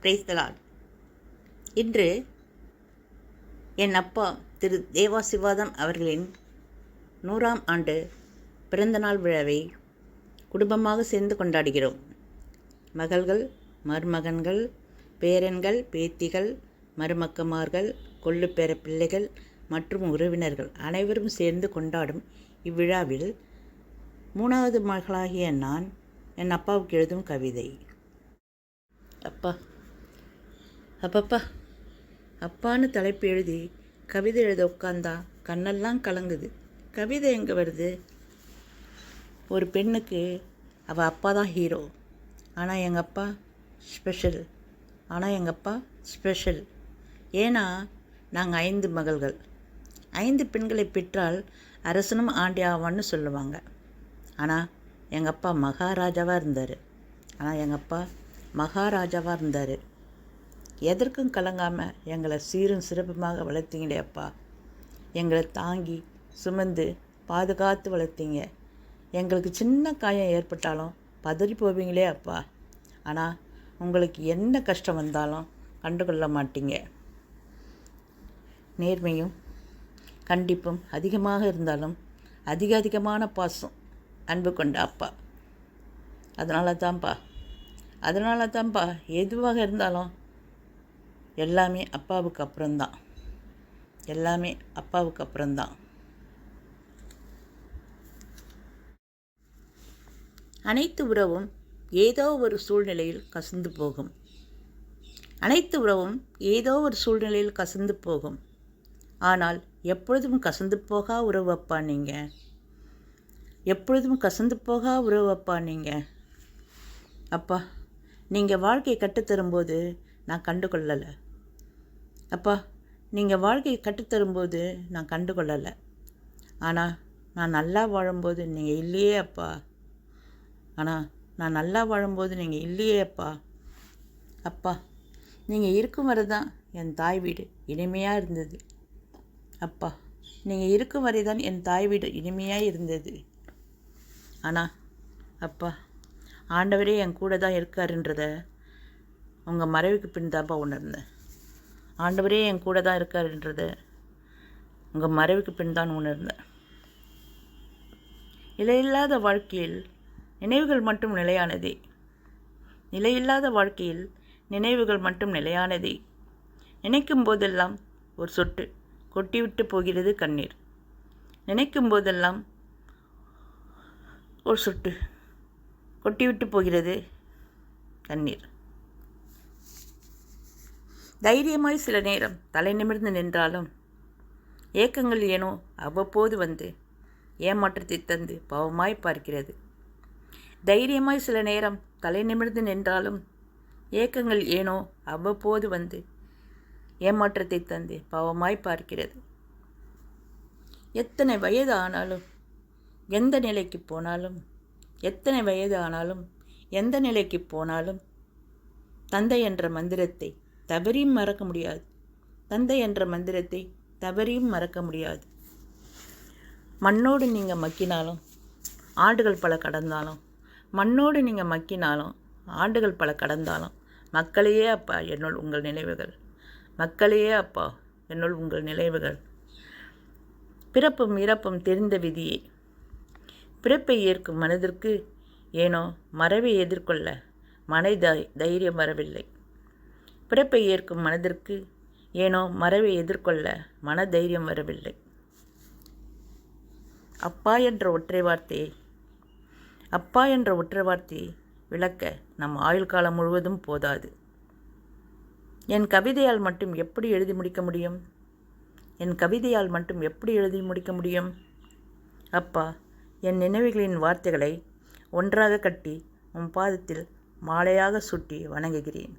Praise the Lord. இன்று என் அப்பா திரு தேவாசிர்வாதம் அவர்களின் 100ஆம் ஆண்டு பிறந்தநாள் விழாவை குடும்பமாக சேர்ந்து கொண்டாடுகிறோம். மகள்கள், மருமகன்கள், பேரன்கள், பேத்திகள், மருமக்கமார்கள், கொள்ளு பேர பிள்ளைகள் மற்றும் உறவினர்கள் அனைவரும் சேர்ந்து கொண்டாடும் இவ்விழாவில் 3வது மகளாகிய நான் என் அப்பாவுக்கு எழுதும் கவிதை. அப்பா, அப்பப்பா, அப்பான்னு தலைப்பு எழுதி கவிதை எழுத உட்காந்தா கண்ணெல்லாம் கலங்குது. கவிதை எங்கே வருது? ஒரு பெண்ணுக்கு அவள் அப்பா தான் ஹீரோ. ஆனால் எங்கள் அப்பா ஸ்பெஷல். ஏன்னா நாங்கள் 5 மகள்கள். 5 பெண்களை பெற்றால் அரசனும் ஆண்டி ஆவான்னு சொல்லுவாங்க. ஆனால் எங்கள் அப்பா மகாராஜாவாக இருந்தார். எதற்கும் கலங்காமல் எங்களை சீரும் சிறப்புமாக வளர்த்தீங்களே அப்பா. எங்களை தாங்கி சுமந்து பாதுகாத்து வளர்த்தீங்க. எங்களுக்கு சின்ன காயம் ஏற்பட்டாலும் பதறி போவீங்களே அப்பா. ஆனால் உங்களுக்கு என்ன கஷ்டம் வந்தாலும் கண்டுகொள்ள மாட்டீங்க. நேர்மையும் கண்டிப்பும் அதிகமாக இருந்தாலும் அதிகமான பாசம் அன்பு கொண்ட அப்பா. அதனால தான்ப்பா எதுவாக இருந்தாலும் எல்லாமே அப்பாவுக்கு அப்புறம்தான். அனைத்து உறவும் ஏதோ ஒரு சூழ்நிலையில் கசந்து போகும். ஆனால் எப்பொழுதும் கசந்து போகா உறவு அப்பா நீங்கள். அப்பா, நீங்கள் வாழ்க்கையை கற்றுத்தரும்போது நான் கண்டுகொள்ளலை. ஆனால் நான் நல்லா வாழும்போது நீங்கள் இல்லையே அப்பா. அப்பா, நீங்கள் இருக்கும் வரை தான் என் தாய் வீடு இனிமையாக இருந்தது. ஆனால் அப்பா, ஆண்டவரே என் கூட தான் இருக்காருன்றத உங்கள் மறைவுக்கு பின் தான்ப்பா உணர்ந்தேன். நிலையில்லாத வாழ்க்கையில் நினைவுகள் மட்டும் நிலையானதே. நினைக்கும் போதெல்லாம் ஒரு சொட்டு கொட்டிவிட்டு போகிறது கண்ணீர். தைரியமாய் சில நேரம் தலை நிமிர்ந்து நின்றாலும் ஏக்கங்கள் ஏனோ அவ்வப்போது வந்து ஏமாற்றத்தை தந்து பாவமாய் பார்க்கிறது. எத்தனை வயது ஆனாலும் எந்த நிலைக்கு போனாலும் தந்தை என்ற மந்திரத்தை தவறியும் மறக்க முடியாது. மண்ணோடு நீங்கள் மக்கினாலும் ஆண்டுகள் பல கடந்தாலும் மக்களையே அப்பா என்னுள் உங்கள் நினைவுகள். பிறப்பும் இறப்பும் தெரிந்த விதியே. பிறப்பை ஏற்கும் மனதிற்கு ஏனோ மறைவை எதிர்கொள்ள தைரியம் வரவில்லை. அப்பா என்ற ஒற்றை வார்த்தையை விளக்க நம் ஆயுள் காலம் முழுவதும் போதாது. என் கவிதையால் மட்டும் எப்படி எழுதி முடிக்க முடியும்? அப்பா, என் நினைவுகளின் வார்த்தைகளை ஒன்றாக கட்டி உன் பாதத்தில் மாலையாக சுட்டி வணங்குகிறேன்.